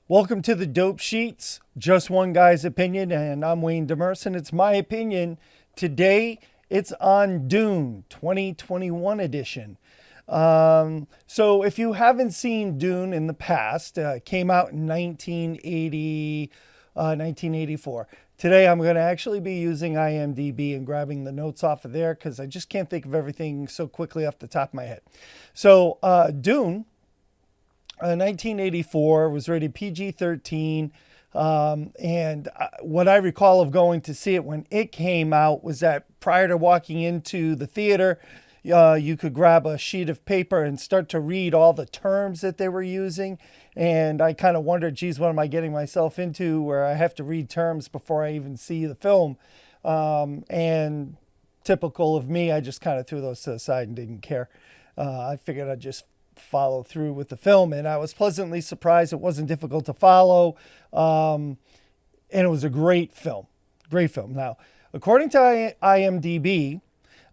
Welcome to the Dope Sheets, just one guy's opinion, and I'm Wayne Demerson. It's my opinion. Today, it's on Dune 2021 edition. So if you haven't seen Dune in the past, it came out in 1984. Today, I'm going to actually be using IMDb and grabbing the notes off of there because I just can't think of everything so quickly off the top of my head. So, Dune 1984 was rated PG-13. And what I recall of going to see it when it came out was that prior to walking into the theater, you could grab a sheet of paper and start to read all the terms that they were using. And I kind of wondered, geez, what am I getting myself into where I have to read terms before I even see the film? And typical of me, I just kind of threw those to the side and didn't care. I figured I'd just follow through with the film, and I was pleasantly surprised. It wasn't difficult to follow, and it was a great film. Now, according to IMDb,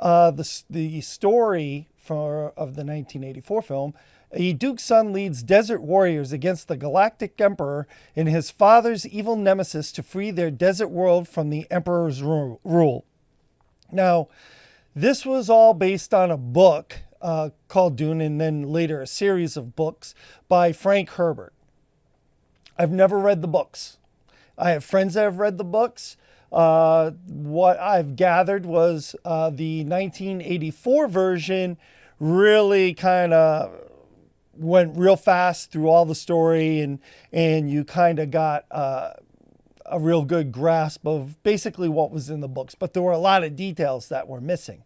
the story of the 1984 film, a Duke's son leads desert warriors against the Galactic Emperor and his father's evil nemesis to free their desert world from the Emperor's rule. Now, this was all based on a book called Dune, and then later a series of books by Frank Herbert. I've never read the books. I have friends that have read the books. What I've gathered was the 1984 version really kind of went real fast through all the story, and you kind of got a real good grasp of basically what was in the books. But there were a lot of details that were missing.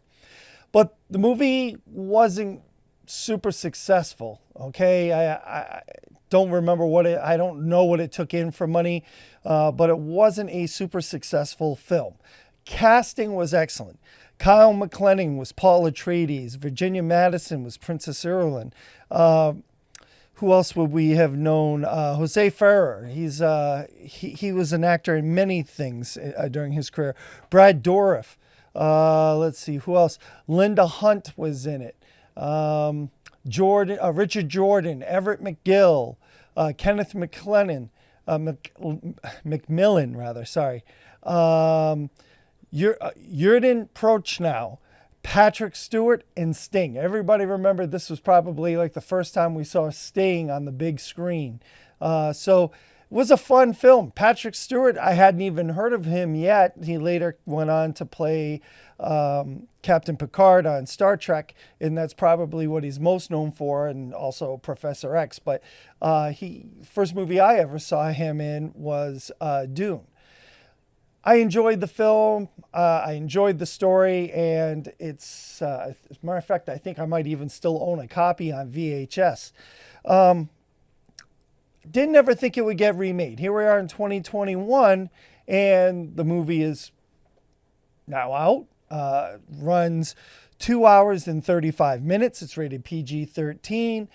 But the movie wasn't super successful. Okay, I don't remember I don't know what it took in for money, but it wasn't a super successful film. Casting was excellent. Kyle MacLachlan was Paul Atreides. Virginia Madsen was Princess Irulan. Who else would we have known? Jose Ferrer. He was an actor in many things during his career. Brad Dourif. Let's see, who else? Linda Hunt was in it. Richard Jordan, Everett McGill, Kenneth McMillan, sorry. Yurden Prochnow, Patrick Stewart, and Sting. Everybody remember this was probably like the first time we saw Sting on the big screen. So it was a fun film. Patrick Stewart, I hadn't even heard of him yet. He later went on to play Captain Picard on Star Trek, and that's probably what he's most known for, and also Professor X. But first movie I ever saw him in was Dune. I enjoyed the film. I enjoyed the story, and as a matter of fact, I think I might even still own a copy on VHS. Didn't ever think it would get remade. Here we are in 2021, and the movie is now out. Runs 2 hours and 35 minutes. It's rated PG-13.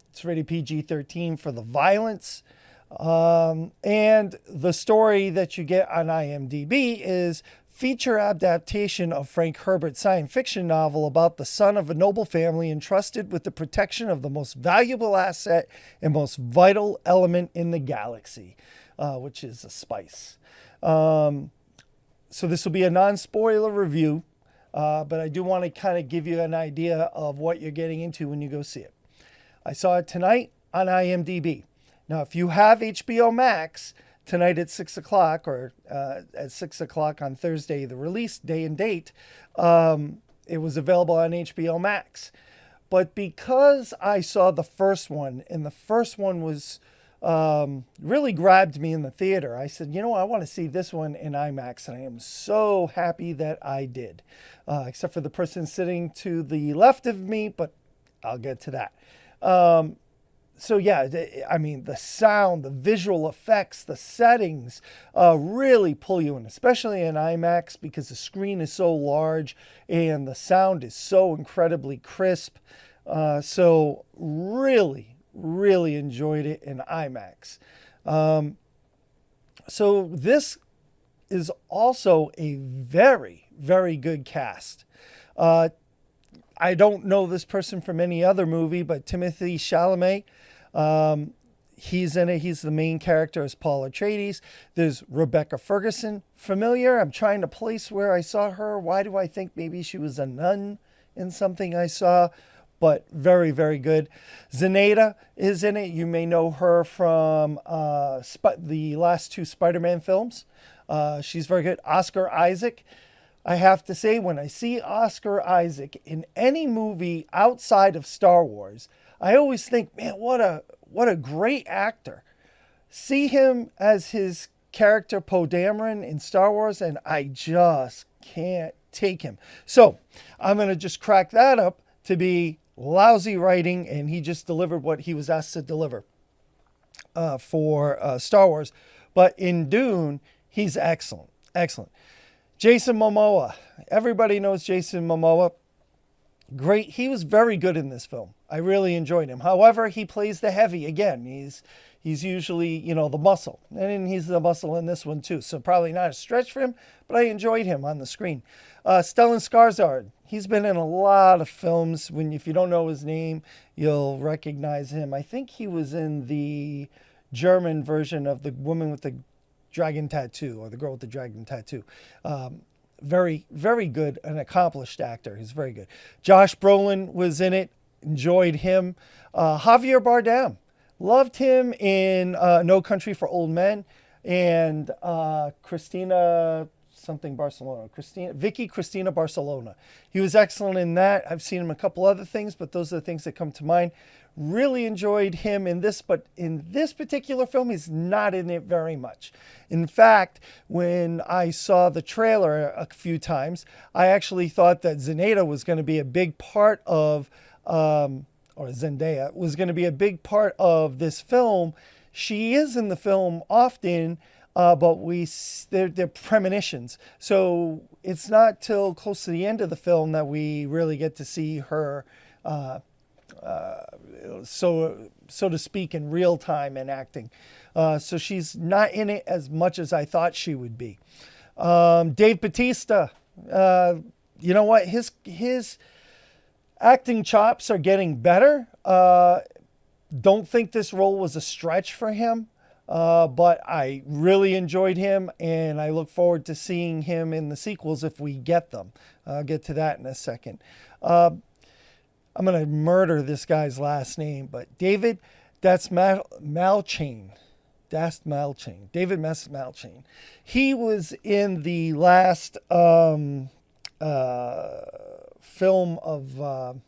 It's rated PG-13 for the violence. And the story that you get on IMDb is feature adaptation of Frank Herbert's science fiction novel about the son of a noble family entrusted with the protection of the most valuable asset and most vital element in the galaxy, which is a spice. So this will be a non-spoiler review, but I do want to kind of give you an idea of what you're getting into when you go see it. I saw it tonight on IMDb. Now, if you have HBO Max, tonight at 6 o'clock or at 6 o'clock on Thursday, the release day and date, it was available on HBO Max. But because I saw the first one, and the first one was really grabbed me in the theater, I said, I want to see this one in IMAX. And I am so happy that I did, except for the person sitting to the left of me, but I'll get to that. So yeah, I mean, the sound, the visual effects, the settings really pull you in, especially in IMAX because the screen is so large and the sound is so incredibly crisp. So really, really enjoyed it in IMAX. So this is also a very, very good cast. I don't know this person from any other movie, but Timothée Chalamet, He's in it. He's the main character as Paul Atreides. There's Rebecca Ferguson. Familiar? I'm trying to place where I saw her. Why do I think maybe she was a nun in something I saw? But very, very good. Zendaya is in it. You may know her from the last two Spider-Man films. She's very good. Oscar Isaac. I have to say, when I see Oscar Isaac in any movie outside of Star Wars, I always think, man, what a great actor. See him as his character Poe Dameron in Star Wars, and I just can't take him. So I'm going to just crack that up to be lousy writing, and he just delivered what he was asked to deliver for Star Wars. But in Dune, he's excellent. Excellent. Jason Momoa. Everybody knows Jason Momoa. Great. He was very good in this film. I really enjoyed him. However, he plays the heavy again. He's usually, the muscle. And he's the muscle in this one too. So probably not a stretch for him, but I enjoyed him on the screen. Stellen Scarzard. He's been in a lot of films. If you don't know his name, you'll recognize him. I think he was in the German version of The Woman with the Dragon Tattoo, or The Girl with the Dragon Tattoo. Very, very good, an accomplished actor. He's very good. Josh Brolin was in it. Enjoyed him. Javier Bardem. Loved him in No Country for Old Men, and Christina Vicky Cristina Barcelona. He was excellent in that. I've seen him in a couple other things, but those are the things that come to mind. Really enjoyed him in this, but in this particular film, he's not in it very much. In fact, when I saw the trailer a few times, I actually thought that Zendaya was going to be a big part of, Zendaya was going to be a big part of this film. She is in the film often, but they're premonitions. So it's not till close to the end of the film that we really get to see her, so to speak, in real time and acting. So she's not in it as much as I thought she would be. Dave Batista, you know what? His acting chops are getting better. Don't think this role was a stretch for him, but I really enjoyed him, and I look forward to seeing him in the sequels if we get them. I'll get to that in a second. I'm going to murder this guy's last name, but David, that's Malchain. David Malchain. He was in the last film of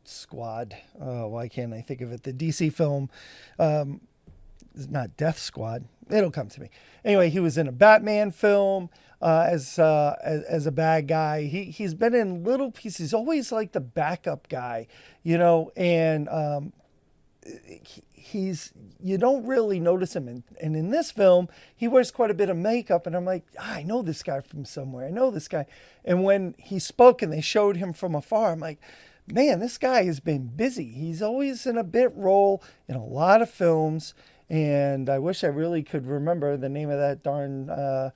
Squad. Oh, why can't I think of it? The DC film, it's not Death Squad. It'll come to me. Anyway, he was in a Batman film as a bad guy. He's been in little pieces. He's always like the backup guy, and you don't really notice him. And in this film, he wears quite a bit of makeup, and I'm like, I know this guy from somewhere. I know this guy. And when he spoke and they showed him from afar, I'm like, man, this guy has been busy. He's always in a bit role in a lot of films. And I wish I really could remember the name of that darn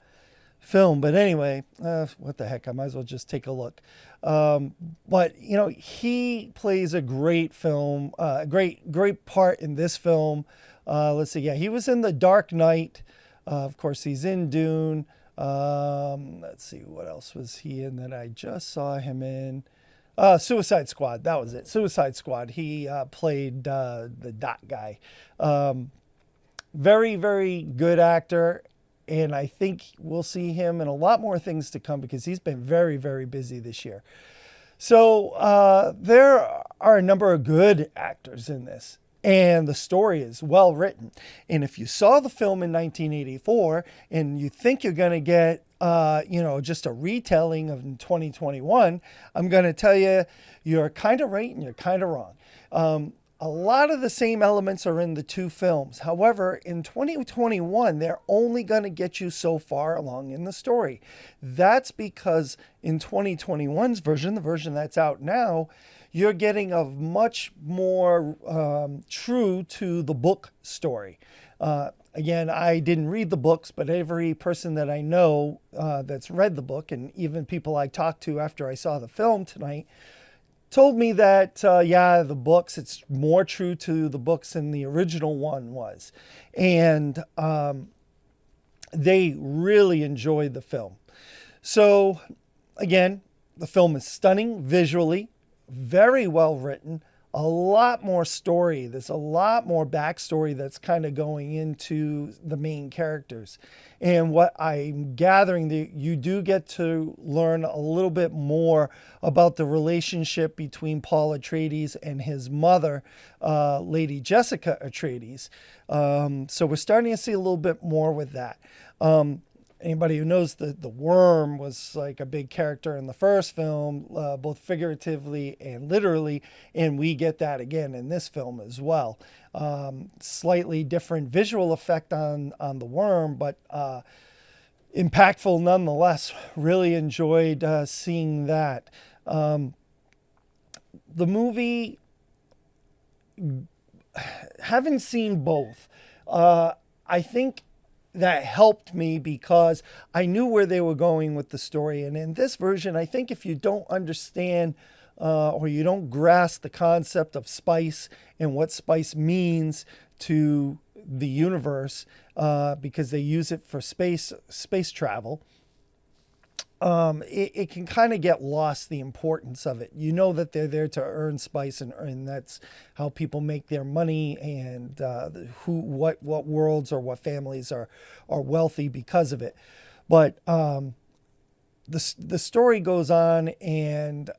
film. But anyway, what the heck? I might as well just take a look. But, he plays a great film, great part in this film. Let's see. Yeah, he was in The Dark Knight. Of course, he's in Dune. Let's see. What else was he in that I just saw him in? Suicide Squad. That was it. Suicide Squad. He played the dot guy. Very, very good actor. And I think we'll see him in a lot more things to come because he's been very, very busy this year. So there are a number of good actors in this. And the story is well written. And if you saw the film in 1984 and you think you're going to get, just a retelling of 2021, I'm going to tell you, you're kind of right and you're kind of wrong. A lot of the same elements are in the two films. However, in 2021, they're only going to get you so far along in the story. That's because in 2021's version, the version that's out now, you're getting a much more true to the book story. Again, I didn't read the books, but every person that I know that's read the book, and even people I talked to after I saw the film tonight, told me that, yeah, the books, it's more true to the books than the original one was. And they really enjoyed the film. So, again, the film is stunning visually, very well written, a lot more story. There's a lot more backstory that's kind of going into the main characters. And what I'm gathering, that you do get to learn a little bit more about the relationship between Paul Atreides and his mother, Lady Jessica Atreides. So we're starting to see a little bit more with that. Anybody who knows the worm was like a big character in the first film, both figuratively and literally, and we get that again in this film as well. Slightly different visual effect on the worm, but impactful nonetheless. Really enjoyed seeing that. The movie, haven't seen both. I think that helped me because I knew where they were going with the story. And in this version, I think if you don't understand or you don't grasp the concept of spice and what spice means to the universe, because they use it for space travel, it can kind of get lost, the importance of it. You know that they're there to earn spice, and that's how people make their money, and what worlds or what families are wealthy because of it. But the story goes on, and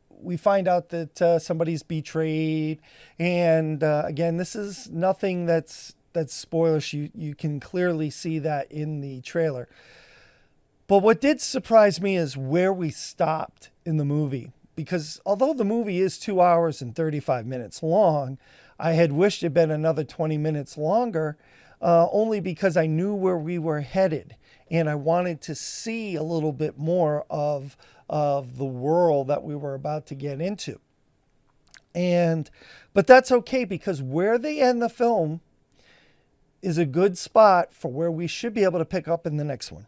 we find out that somebody's betrayed, and again, this is nothing that's spoilers. You can clearly see that in the trailer. But what did surprise me is where we stopped in the movie. Because although the movie is 2 hours and 35 minutes long, I had wished it had been another 20 minutes longer, only because I knew where we were headed. And I wanted to see a little bit more of the world that we were about to get into. But that's okay, because where they end the film is a good spot for where we should be able to pick up in the next one.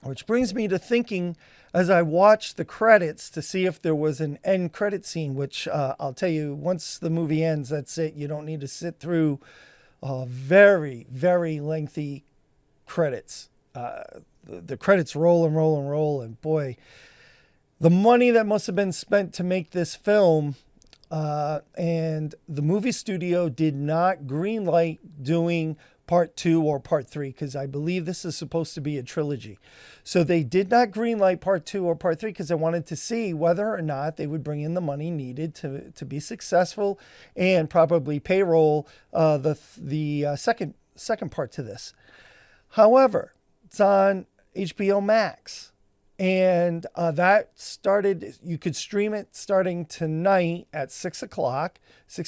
Which brings me to thinking, as I watched the credits, to see if there was an end credit scene, which I'll tell you, once the movie ends, that's it. You don't need to sit through very, very lengthy credits. The credits roll and roll and roll, and boy, the money that must have been spent to make this film, and the movie studio did not greenlight doing part 2 or part 3, because I believe this is supposed to be a trilogy. So they did not greenlight part 2 or part 3 because they wanted to see whether or not they would bring in the money needed to be successful and probably payroll the second part to this. However, it's on HBO Max. And that started, you could stream it starting tonight at 6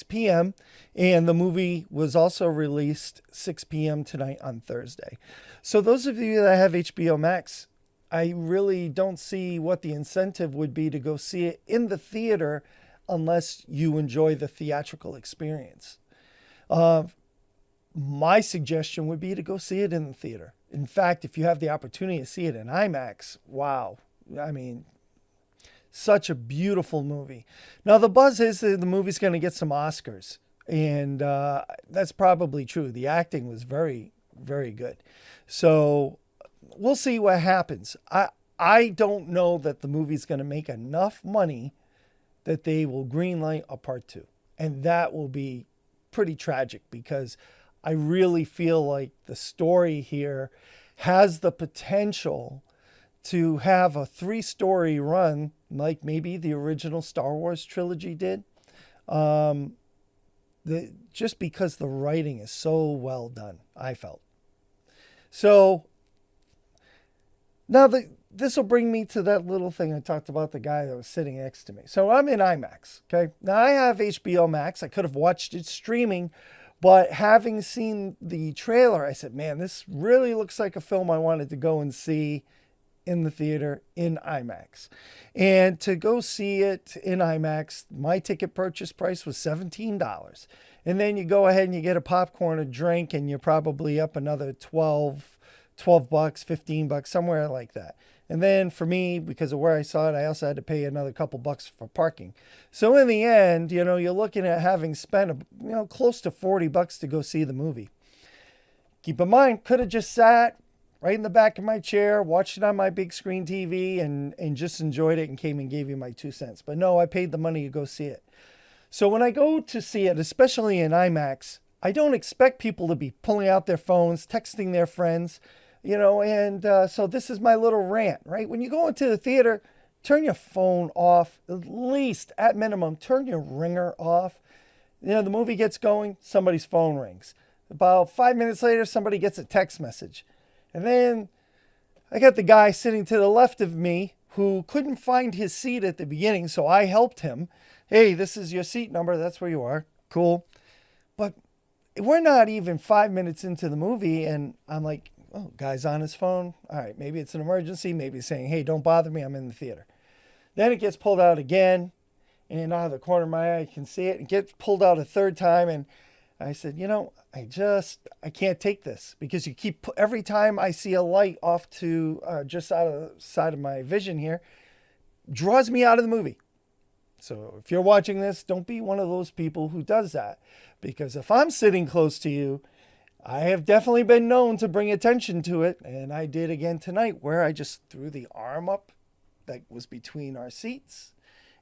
p.m. And the movie was also released 6 p.m. tonight on Thursday. So those of you that have HBO Max, I really don't see what the incentive would be to go see it in the theater unless you enjoy the theatrical experience. My suggestion would be to go see it in the theater. In fact, if you have the opportunity to see it in IMAX, wow. I mean, such a beautiful movie. Now, the buzz is that the movie's going to get some Oscars. And that's probably true. The acting was very, very good. So we'll see what happens. I don't know that the movie's going to make enough money that they will greenlight a part 2. And that will be pretty tragic, because I really feel like the story here has the potential to have a 3-story run, like maybe the original Star Wars trilogy did. Just because the writing is so well done, I felt. So now this will bring me to that little thing I talked about, the guy that was sitting next to me. So I'm in IMAX, okay? Now I have HBO Max. I could have watched it streaming, but having seen the trailer, I said, man, this really looks like a film I wanted to go and see in the theater in IMAX. And to go see it in IMAX, my ticket purchase price was $17. And then you go ahead and you get a popcorn, a drink, and you're probably up another $12 bucks, $15, somewhere like that. And then for me, because of where I saw it, I also had to pay another couple bucks for parking. So in the end, you're looking at having spent, close to 40 bucks to go see the movie. Keep in mind, could have just sat right in the back of my chair, watched it on my big screen TV, and just enjoyed it and came and gave you my 2 cents. But no, I paid the money to go see it. So when I go to see it, especially in IMAX, I don't expect people to be pulling out their phones, texting their friends, and so this is my little rant, right? When you go into the theater, turn your phone off, at least at minimum, turn your ringer off. The movie gets going, somebody's phone rings. About 5 minutes later, somebody gets a text message. And then I got the guy sitting to the left of me who couldn't find his seat at the beginning, so I helped him. Hey, this is your seat number. That's where you are. Cool. But we're not even 5 minutes into the movie, and I'm like, oh, guy's on his phone. All right, maybe it's an emergency. Maybe he's saying, hey, don't bother me. I'm in the theater. Then it gets pulled out again, and out of the corner of my eye, I can see it. It gets pulled out a third time, and I said, I can't take this, because you keep, every time I see a light off to just out of the side of my vision here, draws me out of the movie. So if you're watching this, don't be one of those people who does that, because if I'm sitting close to you, I have definitely been known to bring attention to it. And I did again tonight, where I just threw the arm up that was between our seats,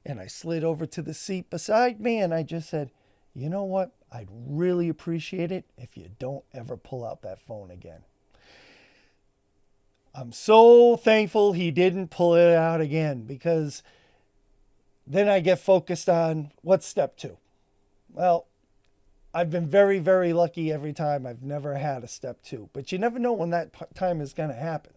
and I slid over to the seat beside me, and I just said, you know what? I'd really appreciate it if you don't ever pull out that phone again. I'm so thankful he didn't pull it out again, because then I get focused on what's step 2. Well, I've been very, very lucky every time. I've never had a step 2, but you never know when that time is going to happen.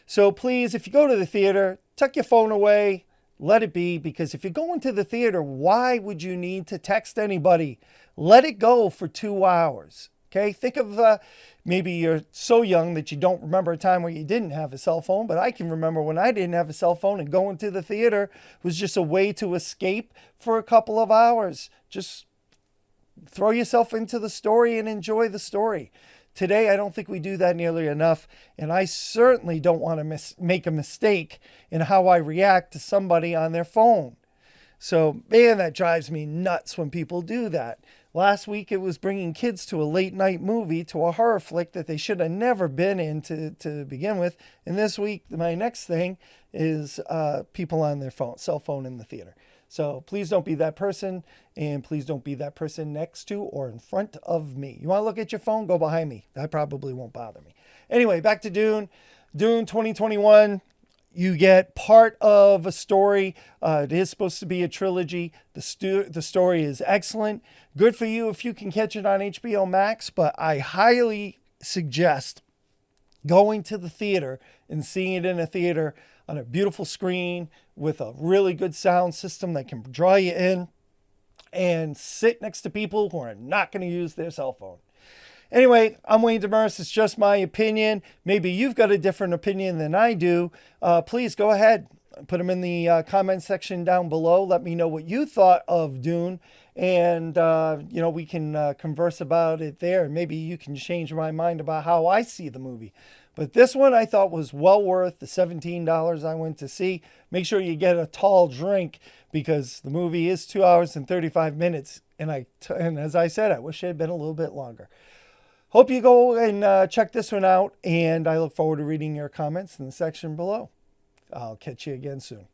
So please, if you go to the theater, tuck your phone away, let it be, because if you're going to the theater, why would you need to text anybody? Let it go for 2 hours. Okay, think of maybe you're so young that you don't remember a time where you didn't have a cell phone, but I can remember when I didn't have a cell phone, and going to the theater was just a way to escape for a couple of hours. Just throw yourself into the story and enjoy the story. Today, I don't think we do that nearly enough, and I certainly don't want to make a mistake in how I react to somebody on their phone. So, man, that drives me nuts when people do that. Last week, it was bringing kids to a late night movie, to a horror flick that they should have never been in to begin with. And this week, my next thing is people on their cell phone in the theater. So please don't be that person, and please don't be that person next to or in front of me. You want to look at your phone? Go behind me. That probably won't bother me. Anyway, back to Dune. Dune 2021. You get part of a story. It is supposed to be a trilogy. The story is excellent. Good for you if you can catch it on HBO Max, but I highly suggest going to the theater and seeing it in a theater on a beautiful screen with a really good sound system that can draw you in, and sit next to people who are not going to use their cell phone. Anyway, I'm Wayne Demers. It's just my opinion. Maybe you've got a different opinion than I do. Please go ahead. Put them in the comment section down below. Let me know what you thought of Dune. And, we can converse about it there. Maybe you can change my mind about how I see the movie. But this one I thought was well worth the $17 I went to see. Make sure you get a tall drink, because the movie is 2 hours and 35 minutes. And as I said, I wish it had been a little bit longer. Hope you go and check this one out, and I look forward to reading your comments in the section below. I'll catch you again soon.